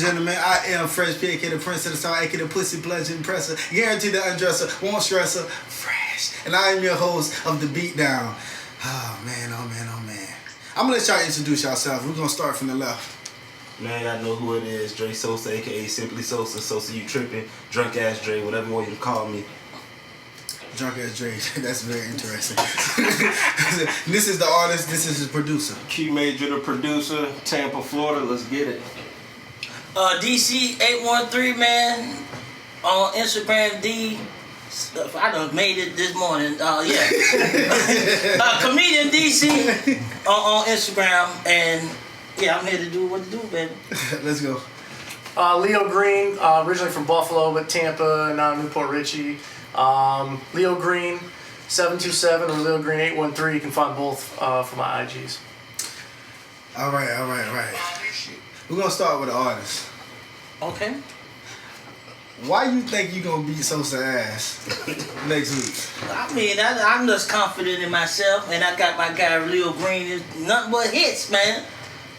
gentlemen, I am Fresh P, aka the Prince of the Star, aka the Pussy Pleasure Impressor, guaranteed the undresser, won't stressor, Fresh. And I am your host of the BeatDown. Oh man, oh man, oh man. I'm gonna let y'all introduce yourselves. We're gonna start from the left. Man, y'all know who it is. Dre Sosa, aka Simply Sosa. Sosa, you tripping. Drunk ass Dre, whatever you want you to call me. Drunk ass Dre, that's very interesting. This is the artist, this is the producer. Key Major, the producer, Tampa, Florida, let's get it. DC 813, man, on Instagram, D. I done made it this morning. Comedian DC on Instagram, and yeah, I'm here to do what to do, baby. Let's go. Leo Greene, originally from Buffalo, but Tampa, now Newport Richie. Leo Greene 727 or Leo Greene 813. You can find both for my IGs. All right. We're gonna start with the artist. Okay. Why you think you gonna beat Sosa ass next week? I mean, I'm just confident in myself, and I got my guy Leo Greene. It's nothing but hits, man.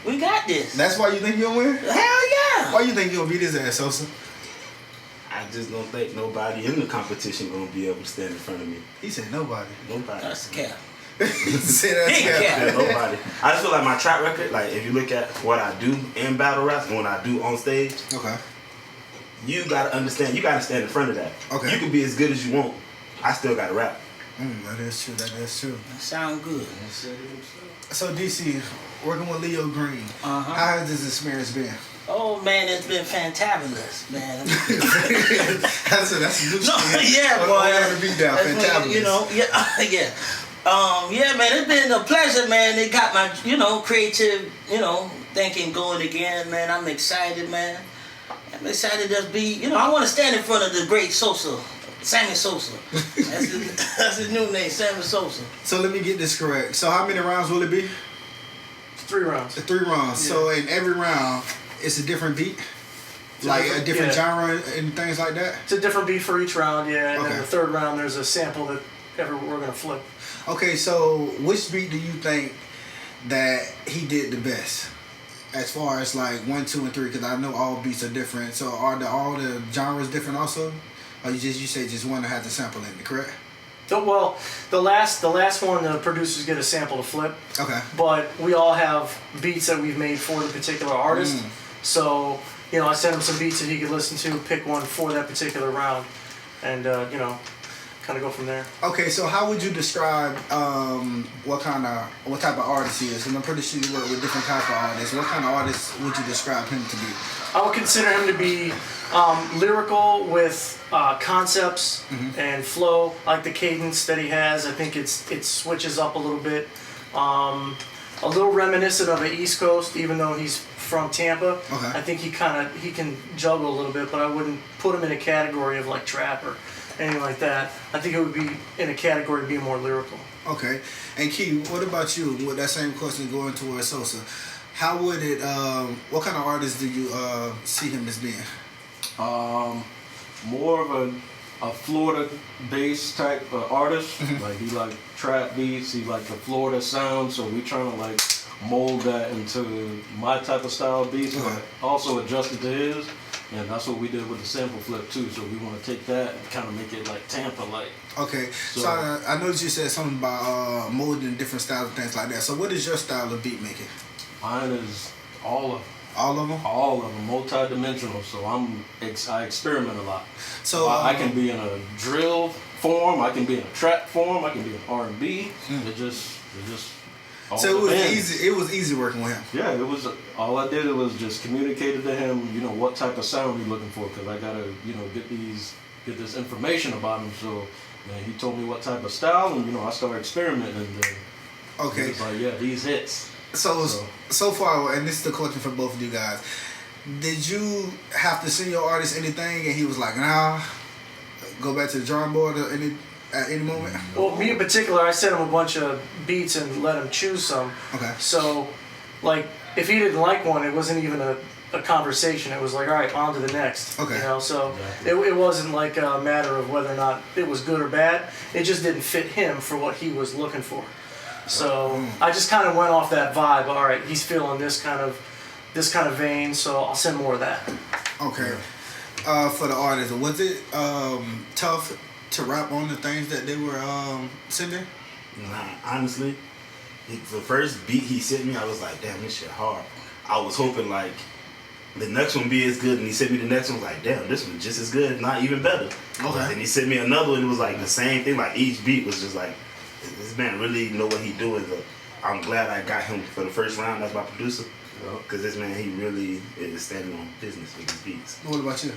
We got this. That's why you think you'll win? Hell yeah. Why you think you'll beat his ass, Sosa? I just don't think nobody in the competition gonna be able to stand in front of me. He said nobody. Nobody. That's the cap. Say that's Big cap. cap. Yeah, nobody. I just feel like my track record, like if you look at what I do in battle rap and what I do on stage, Okay. you gotta understand, you gotta stand in front of that. Okay. You can be as good as you want. I still gotta rap. That is true. That Sound good. So DC, working with Leo Greene, Uh-huh. how has this experience been? Oh man, it's been fantabulous, man. that's a new No, shit. yeah, boy. On the BeatDown, That's what, fantabulous. you know, yeah. Yeah, man, it's been a pleasure, man. It got my, creative, thinking going again, man. I'm excited, man. I'm excited to be, I want to stand in front of the great Sosa, Sammy Sosa. That's his new name, Sammy Sosa. So let me get this correct. So how many rounds will it be? 3 rounds. 3 rounds. Yeah. So in every round, it's a different beat? Like a different genre and things like that? It's a different beat for each round, yeah. And Okay. then the 3rd round, there's a sample that we're going to flip. Okay, so which beat do you think that he did the best? As far as like 1, 2, and 3, because I know all beats are different. So are all the genres different also? Or you say just one that has the sample in it, correct? Well, the last one, the producers get a sample to flip. Okay. But we all have beats that we've made for the particular artist. So, I sent him some beats that he could listen to, pick one for that particular round, and, kind of go from there. Okay, so how would you describe what type of artist he is? And I'm pretty sure you work with different type of artists. What kind of artist would you describe him to be? I would consider him to be lyrical with concepts and flow, like the cadence that he has. I think it switches up a little bit. A little reminiscent of the East Coast, even though he's from Tampa. Okay. I think he can juggle a little bit, but I wouldn't put him in a category of like trap or anything like that. I think it would be in a category of being more lyrical. Okay. And Key, what about you? With that same question going towards Sosa, how would it? What kind of artist do you see him as being? More of a Florida-based type of artist. Like he like trap beats, he like the Florida sound, so we trying to like mold that into my type of style beats, but also adjust it to his. And that's what we did with the sample flip too. So we want to take that and kind of make it like Tampa-like. Okay. So I noticed you said something about molding different styles and things like that. So what is your style of beat making? Mine is all of them. All of them? All of them, multi-dimensional. So I experiment a lot. So I can be in a drill form, I can be in a trap form, I can be in R&B. It just all so it was depends. easy. It was easy working with him. Yeah, it was. All I did was just communicated to him, what type of sound he's looking for, because I gotta, get this information about him. So, he told me what type of style, and I started experimenting. And then Okay. it's like, yeah, these hits. So far, and this is the question for both of you guys. Did you have to send your artist anything, and he was like, nah, go back to the drawing board at any moment? Well, me in particular, I sent him a bunch of beats and let him choose some. Okay. So, like, if he didn't like one, it wasn't even a conversation. It was like, all right, on to the next. Okay. So it wasn't like a matter of whether or not it was good or bad. It just didn't fit him for what he was looking for. So I just kind of went off that vibe. All right, he's feeling this kind of this kind of vein, so I'll send more of that. Okay. For the artists, was it tough to rap on the things that they were sending? Nah, honestly, the first beat he sent me, I was like, damn, this shit hard. I was hoping like the next one be as good, and he sent me the next one, I was like, damn, this one just as good, if not even better. Okay. And he sent me another one, it was like the same thing, like each beat was just like, this man really know what he doing. So I'm glad I got him for the first round as my producer. Because this man, he really is standing on business with his beats. What about you?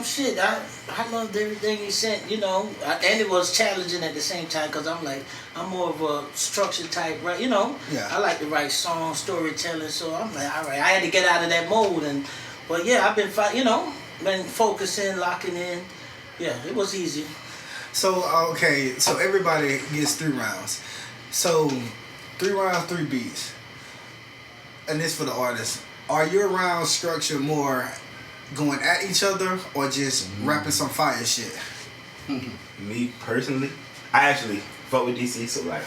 Shit, I loved everything he sent, you know, and it was challenging at the same time because I'm more of a structured type, right? You know, Yeah. I like to write songs, storytelling, so I'm like, all right, I had to get out of that mode, but yeah, I've been been focusing, locking in. Yeah, it was easy. So, okay, so everybody gets 3 rounds. So, 3 rounds, 3 beats. And this for the artists. Are your rounds structured more going at each other or just rapping some fire shit? Me personally, I actually fuck with DC, so like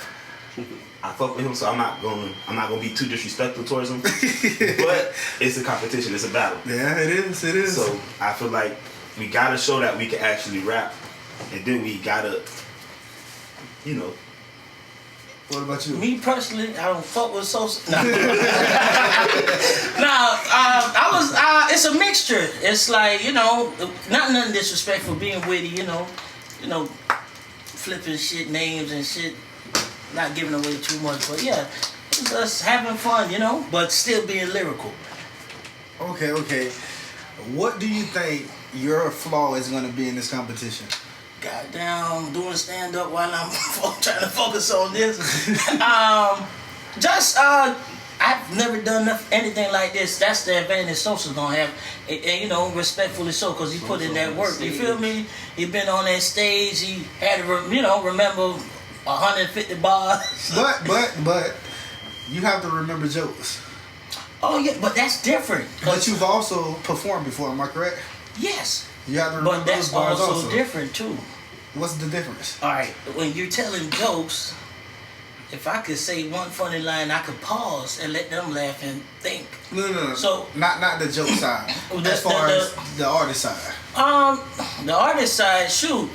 I fuck with him, so I'm not gonna be too disrespectful towards him. But it's a competition, it's a battle. Yeah, it is. So I feel like we gotta show that we can actually rap, and then we gotta, you know. What about you? Me personally, I don't fuck with Sosa. No. It's a mixture. It's like, you know, nothing disrespectful, being witty, you know, flipping shit, names and shit, not giving away too much, but yeah, it's just having fun, you know, but still being lyrical. Okay. What do you think your flaw is going to be in this competition? Goddamn, doing stand up while I'm trying to focus on this. I've never done anything like this. That's the advantage Sosa's gonna have, and you know, respectfully so, because he put in that work. You feel me? He been on that stage. He had to, remember 150 bars. But you have to remember jokes. Oh yeah, but that's different. But you've also performed before, am I correct? Yes. You have to remember But that's those bars also different too. What's the difference? All right, when you're telling jokes, if I could say one funny line, I could pause and let them laugh and think. No. So not the joke side. As far as the artist side. The artist side, shoot,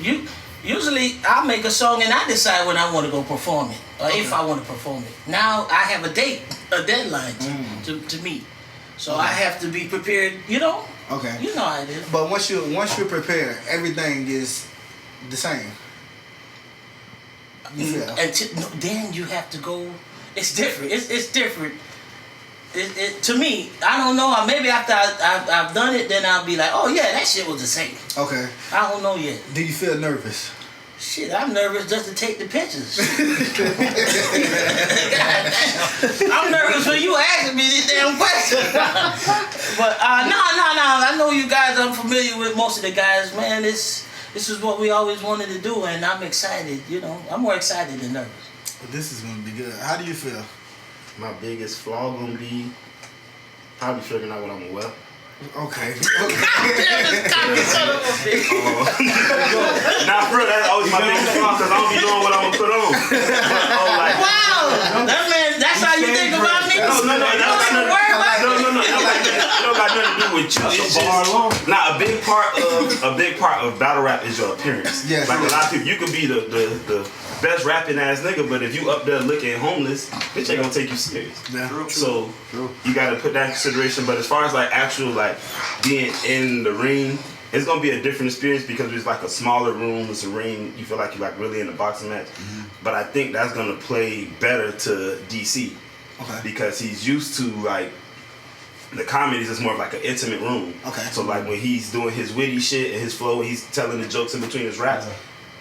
usually I make a song and I decide when I want to go perform it, or if I want to perform it. Now I have a deadline to meet, so I have to be prepared. You know. Okay. You know how it is. But once you're prepared, everything is the same. You feel? And then you have to go. It's different. It's different. To me, I don't know. Maybe after I've done it, then I'll be like, oh yeah, that shit was the same. Okay. I don't know yet. Do you feel nervous? Shit, I'm nervous just to take the pictures. God damn. I'm nervous when you asking me this damn question. But no. I know you guys. I'm familiar with most of the guys. Man, this is what we always wanted to do, and I'm excited. You know, I'm more excited than nervous. Well, this is gonna be good. How do you feel? My biggest flaw gonna be probably figuring out what I'm gonna wear. Okay. Nah, bro, that's always my biggest flaw because I don't be knowing what I'm gonna put on. Wow, that's how you think about me? No, that don't got nothing to do with you. It's just, a big part of battle rap is your appearance. Yes, like a lot of people, you could be the best rapping ass nigga, but if you up there looking homeless, bitch ain't gonna take you serious. Yeah. So you gotta put that in consideration. But as far as like actual like being in the ring, it's gonna be a different experience because it's like a smaller room, it's a ring, you feel like you're like really in a boxing match. But I think that's gonna play better to DC. Okay. Because he's used to like the comedies is more of like an intimate room. Okay. So like when he's doing his witty shit and his flow, he's telling the jokes in between his raps,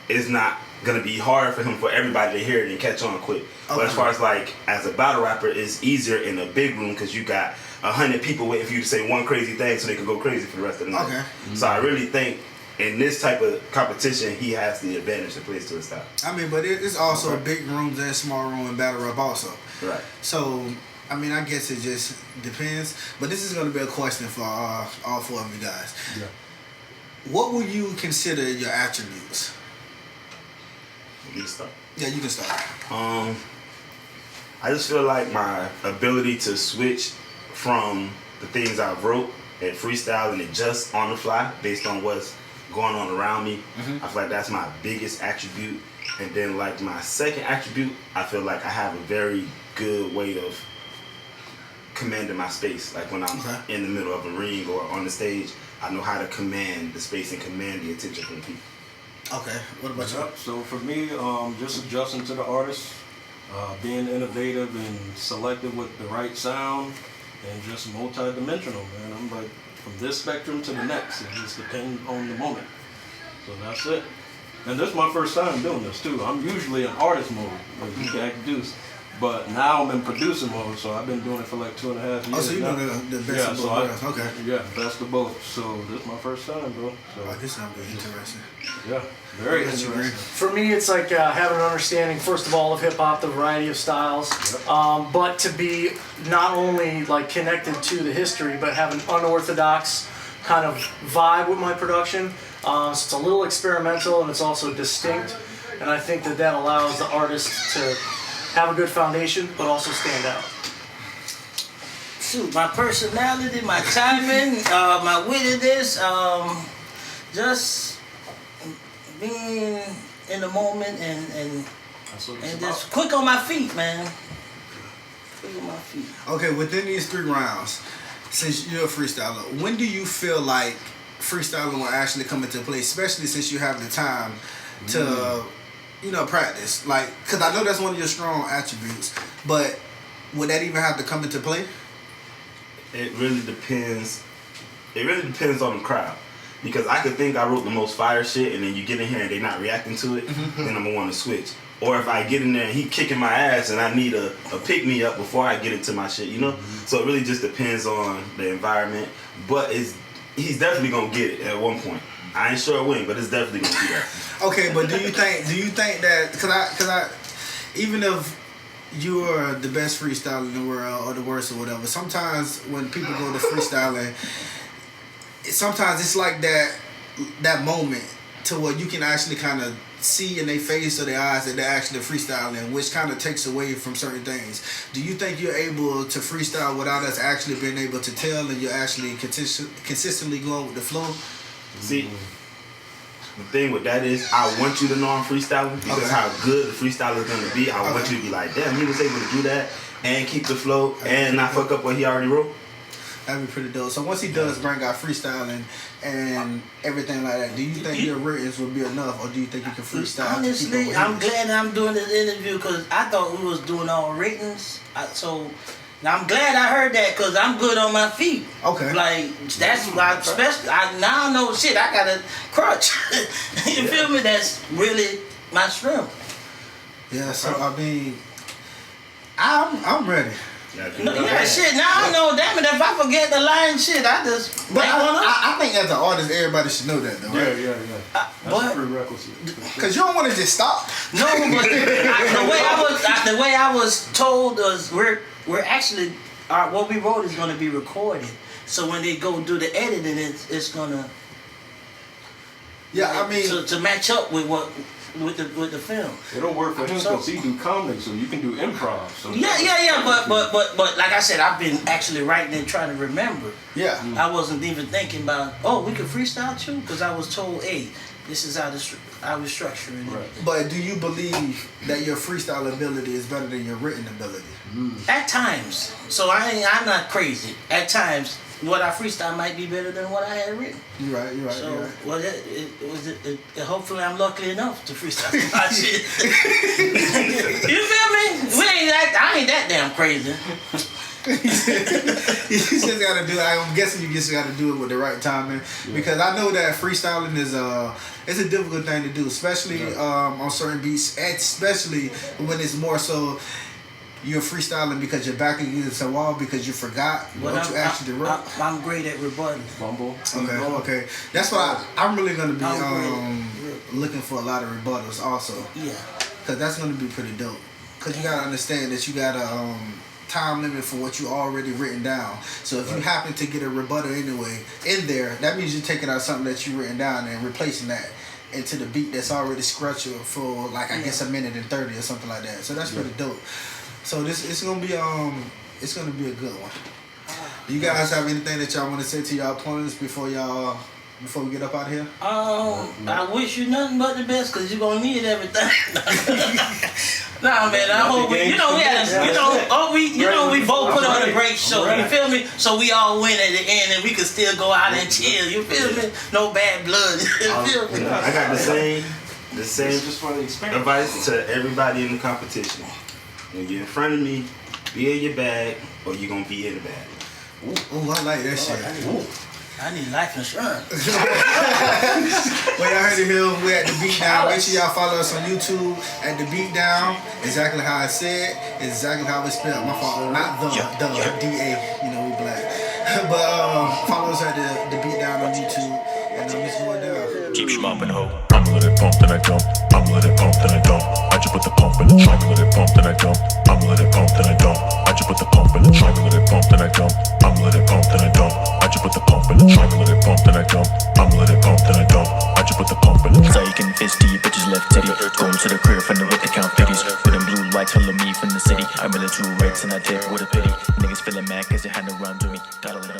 it's not gonna be hard for him for everybody to hear it and catch on quick. But as far as like as a battle rapper, it's easier in a big room because you got 100 people waiting for you to say one crazy thing so they can go crazy for the rest of the night. Okay. So I really think in this type of competition, he has the advantage that plays to his style. I mean, but it's also big rooms and small room in battle rap also. Right. So, I mean, I guess it just depends. But this is going to be a question for all 4 of you guys. Yeah. What would you consider your attributes? You start. Yeah, you can start. I just feel like my ability to switch from the things I wrote and freestyling it just on the fly based on what's going on around me. I feel like that's my biggest attribute. And then like my second attribute, I feel like I have a very good way of commanding my space. Like when I'm in the middle of a ring or on the stage, I know how to command the space and command the attention from the people. Okay, what about you? So for me, just adjusting to the artist, being innovative and selective with the right sound, and just multi-dimensional, man. I'm like from this spectrum to the next. It just depends on the moment. So that's it. And this is my first time doing this too. I'm usually in artist mode, like you can produce. But now I'm in producer mode, so I've been doing it for like 2.5 years. Oh, so you know the best of both worlds. Okay. Yeah, best of both. So this is my first time, bro. So, Oh, this sounds really interesting. yeah, very What about you, interesting. Greene? For me, it's like having an understanding, first of all, of hip hop, the variety of styles, but to be not only like connected to the history, but have an unorthodox kind of vibe with my production. So it's a little experimental and it's also distinct, and I think that allows the artist to have a good foundation, but also stand out. Shoot, my personality, my timing, my wittiness, just being in the moment and That's what it's just about. quick on my feet, man. Quick on my feet. Okay, within these 3 rounds, since you're a freestyler, when do you feel like freestyling will actually come into play, especially since you have the time to, practice? Like, because I know that's one of your strong attributes, but would that even have to come into play? It really depends. It really depends on the crowd. Because I could think I wrote the most fire shit and then you get in here and they're not reacting to it, then I'm gonna want to switch. Or if I get in there and he kicking my ass and I need a pick-me up before I get into my shit, So it really just depends on the environment. But he's definitely gonna get it at one point. I ain't sure when, but it's definitely gonna be there. Okay, but do you think that, because I, even if you're the best freestyler in the world or the worst or whatever, sometimes when people go to freestyling, sometimes it's like that moment to where you can actually kind of see in their face or their eyes that they're actually freestyling, which kind of takes away from certain things. Do you think you're able to freestyle without us actually being able to tell, and you're actually consistently going with the flow? See, the thing with that is, I want you to know I'm freestyling because how good the freestyler is going to be. I want you to be like, damn, he was able to do that and keep the flow and not fuck up what he already wrote. That'd be pretty dope. So once he does bring out freestyling and everything like that, do you think your writtens would be enough, or do you think you can freestyle? Honestly, I'm glad I'm doing this interview because I thought we was doing all writtens. So now I'm glad I heard that because I'm good on my feet. Okay. Like that's why, especially now I know shit. I got a crutch. You feel me? That's really my strength. Yeah. So I mean, I'm ready. Yeah, shit. Now I know. Damn it, if I forget the line, shit, I just. But I think as an artist, everybody should know that, though, right? Yeah. That's But a prerequisite. Because you don't want to just stop. no, but the way I was told was we're actually what we wrote is going to be recorded. So when they go do the editing, it's gonna. Yeah, I mean, to match up with the film. It'll work for him because he do comedy, so you can do improv. So Yeah. But like I said, I've been actually writing and trying to remember. yeah. I wasn't even thinking about we could freestyle too, because I was told, hey, this is how I was structuring it. Right. But do you believe that your freestyle ability is better than your written ability? At times, so I'm not crazy. At times, what I freestyle might be better than what I had written. You're right. So, well, hopefully I'm lucky enough to freestyle my shit. You feel me? I ain't that damn crazy. You just gotta do it. I'm guessing you just gotta do it with the right timing, because I know that freestyling is it's a difficult thing to do, especially on certain beats, especially when it's more so you're freestyling because you're backing against a wall because you forgot what you actually wrote. I'm great at rebutting. Fumble. Okay. That's why I'm really gonna be looking for a lot of rebuttals also. Yeah. Cause that's gonna be pretty dope. Cause you gotta understand that you got a time limit for what you already written down. So if you happen to get a rebuttal anyway in there, that means you're taking out something that you written down and replacing that into the beat that's already scratched for like I guess 1:30 or something like that. So that's pretty dope. So it's gonna be a good one. You guys have anything that y'all want to say to y'all opponents before we get up out of here? I wish you nothing but the best, cause you're gonna need everything. Nah, man, I hope we both put on a great show. You feel me? So we all win at the end, and we can still go out and chill. You feel me? No bad blood. You feel me? I got the same just for the experience. advice to everybody in the competition. When you're in front of me, be in your bag, or you're gonna be in the bag. Ooh, I like that shit. I need life insurance. Well, y'all heard it here. We're at the BeatDown. Make sure y'all follow us on YouTube at the BeatDown. Exactly how I said. Exactly how it's spelled. My fault. Not the D-A. You know, we black. But follow us at the BeatDown on YouTube. And it's going down. Keep schmopping, ho. I'm a little pump, then I dump. I'm a little pump, then I dump. I just put the pump in the trunk, a little pump, then I dump. I'm a little pump, then I dump. I just put the pump in the trunk, a little pump, then I dump. I'm a little pump, then I dump. I just put the pump in the trunk, a little pump, then I dump. I'm a little pump, then I dump. I just put the pump in the trunk. Psych fist to your bitches left titty. Going to the crib, finna with the count 50s. With them blue lights, follow me from the city. I'm in the 2 Rex and I take with a pity. Niggas feeling mad cause they had to run to me. Gotta let 'em